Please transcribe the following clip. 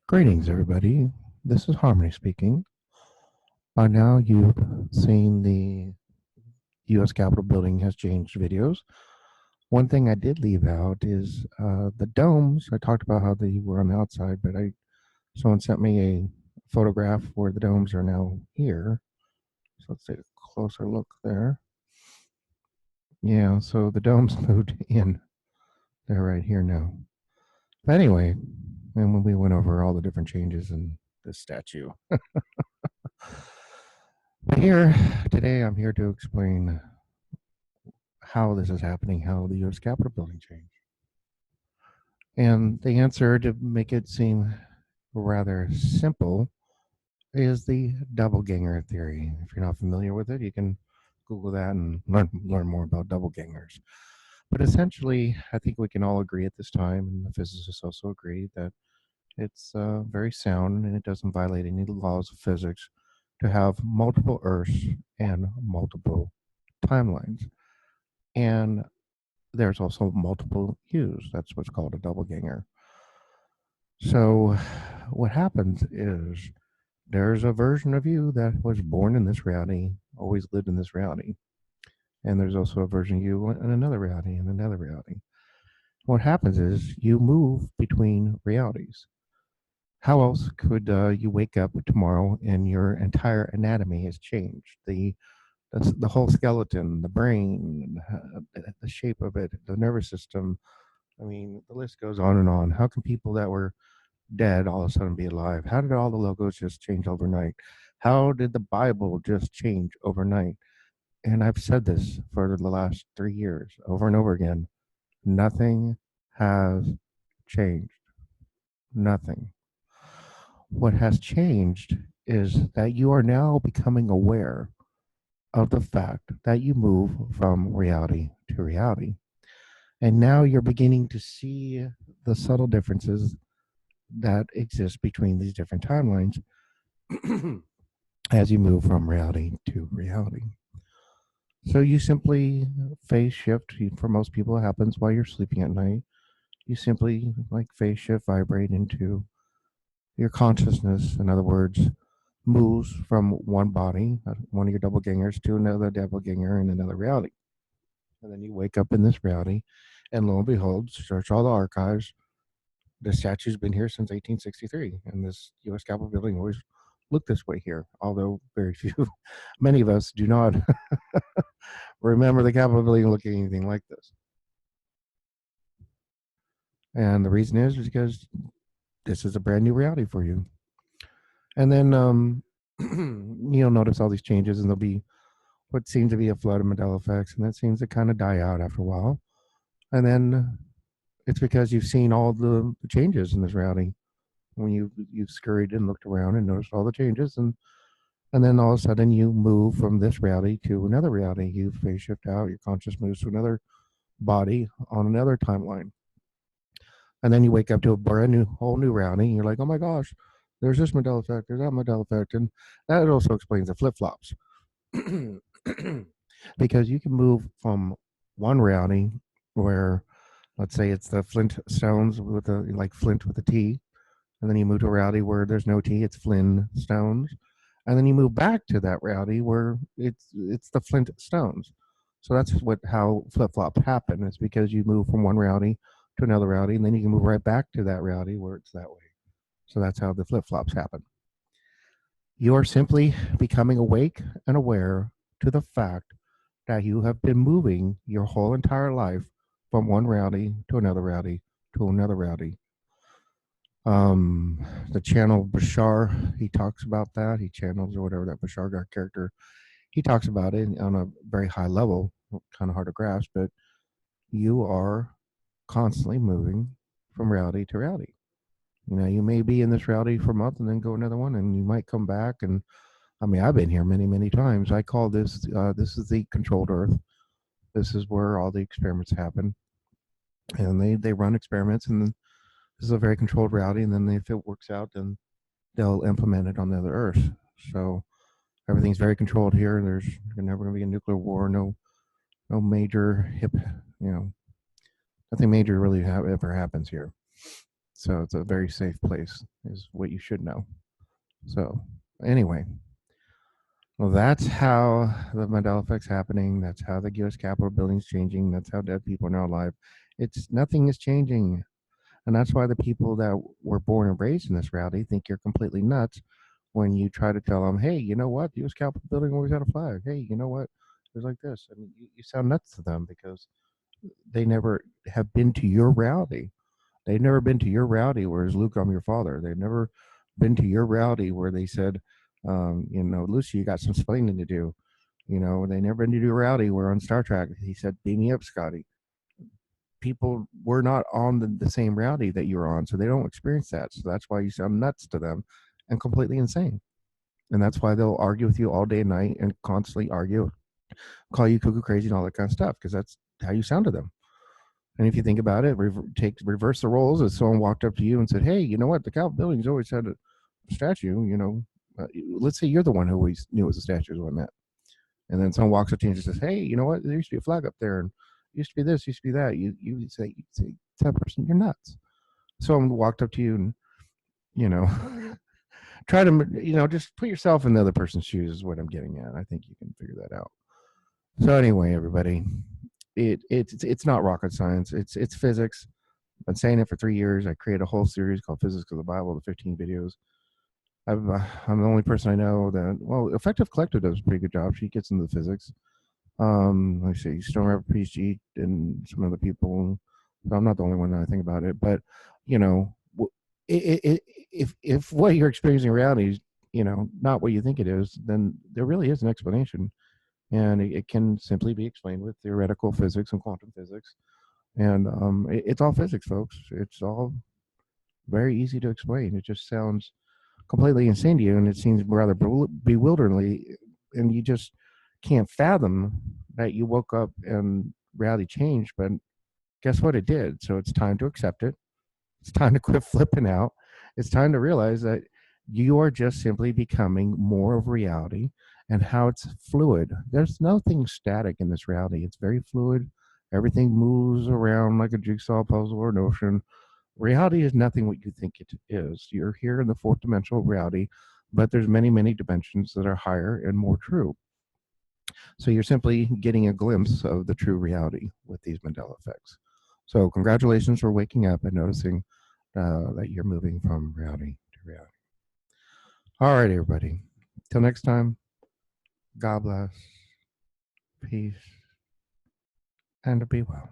Greetings, everybody. This is Harmony speaking. By now, you've seen the U.S. Capitol building has changed videos. One thing I did leave out is the domes. I talked about how they were on the outside, but someone sent me a photograph where the domes are now here. So let's take a closer look there. Yeah, so the domes moved in. They're right here now. But anyway, and when we went over all the different changes in this statue. But here, today, I'm here to explain how this is happening, how the U.S. Capitol building changed. And the answer, to make it seem rather simple, is the doppelganger theory. If you're not familiar with it, you can Google that and learn more about doppelgangers. But essentially, I think we can all agree at this time, and the physicists also agree, that it's very sound and it doesn't violate any laws of physics to have multiple Earths and multiple timelines. And there's also multiple hues. That's what's called a doppelganger. So what happens is there's a version of you that was born in this reality, always lived in this reality. And there's also a version of you in another reality and another reality. What happens is you move between realities. How else could you wake up tomorrow and your entire anatomy has changed? The whole skeleton, the brain, the shape of it, the nervous system. I mean, the list goes on and on. How can people that were dead all of a sudden be alive? How did all the logos just change overnight? How did the Bible just change overnight? And I've said this for the last 3 years over and over again. Nothing has changed. Nothing. What has changed is that you are now becoming aware of the fact that you move from reality to reality. And now you're beginning to see the subtle differences that exist between these different timelines as you move from reality to reality. So you simply phase shift. For most people, it happens while you're sleeping at night. You simply like phase shift, vibrate into your consciousness. In other words, moves from one body, one of your double gangers, to another double ganger in another reality. And then you wake up in this reality, and lo and behold, search all the archives. The statue's been here since 1863, and this U.S. Capitol building always looked this way here, although very few, many of us do not remember the Capitol building looking anything like this. And the reason is because this is a brand new reality for you. And then you'll notice all these changes, and there'll be what seems to be a flood of Mandela effects, and that seems to kind of die out after a while. And then it's because you've seen all the changes in this reality when you've scurried and looked around and noticed all the changes, and then all of a sudden you move from this reality to another reality. You phase shift out, your conscious moves to another body on another timeline. And then you wake up to a brand new, whole new reality, and you're like, oh my gosh, there's this Mandela effect, there's that Mandela effect. And that also explains the flip flops. Because you can move from one reality where, let's say it's the flint stones with a, like flint with a T, and then you move to a reality where there's no T, it's Flynn stones, and then you move back to that reality where it's the Flint stones. So that's what how flip flops happen. It's because you move from one reality to another reality, and then you can move right back to that reality where it's that way. So that's how the flip flops happen. You are simply becoming awake and aware to the fact that you have been moving your whole entire life from one reality to another reality to another reality. The channel Bashar, he talks about that. He channels or whatever that Bashar got character. He talks about it on a very high level, kind of hard to grasp, but you are constantly moving from reality to reality. You know, you may be in this reality for a month and then go another one, and you might come back. And I mean, I've been here many, many times. I call this this is the controlled Earth. This is where all the experiments happen, and they run experiments, and then this is a very controlled reality. And then if it works out, then they'll implement it on the other Earth. So everything's very controlled here. There's never going to be a nuclear war. No major nothing major really ever happens here. So it's a very safe place, is what you should know. So anyway, well, that's how the Mandela effect's happening. That's how the U.S. Capitol building's changing. That's how dead people are now alive. It's nothing is changing, and that's why the people that were born and raised in this reality think you're completely nuts when you try to tell them, "Hey, you know what? The U.S. Capitol building always had a flag. Hey, you know what? It was like this." I mean, you sound nuts to them because they never have been to your reality. They've never been to your reality where it's Luke, I'm your father. They've never been to your reality where they said, Lucy, you got some explaining to do. They never been to your reality where on Star Trek he said, beam me up, Scotty. People were not on the same reality that you're on, so they don't experience that. So that's why you sound nuts to them and completely insane. And that's why they'll argue with you all day and night and constantly argue, call you cuckoo crazy and all that kind of stuff, because that's how you sound to them. And if you think about it, reverse the roles. If someone walked up to you and said, "Hey, you know what? The Capitol building's always had a statue." Let's say you're the one who always knew it was a statue is what I meant. And then someone walks up to you and just says, "Hey, you know what? There used to be a flag up there, and it used to be this, used to be that." You say to that person, "You're nuts." Someone walked up to you and you know try to just put yourself in the other person's shoes is what I'm getting at. I think you can figure that out. So anyway, everybody, it's not rocket science. It's physics. I've been saying it for 3 years. I created a whole series called Physics of the Bible, the 15 videos. I'm the only person I know that, well, Effective Collective does a pretty good job. She gets into the physics. Let's see, Stone River PhD and some other people. So I'm not the only one that I think about it. But, you know, if what you're experiencing in reality is, not what you think it is, then there really is an explanation. And it can simply be explained with theoretical physics and quantum physics. And it's all physics, folks. It's all very easy to explain. It just sounds completely insane to you, and it seems rather bewilderingly, and you just can't fathom that you woke up and reality changed. But guess what? It did. So it's time to accept it. It's time to quit flipping out. It's time to realize that you are just simply becoming more of reality and how it's fluid. There's nothing static in this reality. It's very fluid. Everything moves around like a jigsaw puzzle or an ocean. Reality is nothing what you think it is. You're here in the fourth dimensional reality, but there's many, many dimensions that are higher and more true. So you're simply getting a glimpse of the true reality with these Mandela effects. So congratulations for waking up and noticing that you're moving from reality to reality. All right, everybody. Till next time, God bless, peace, and be well.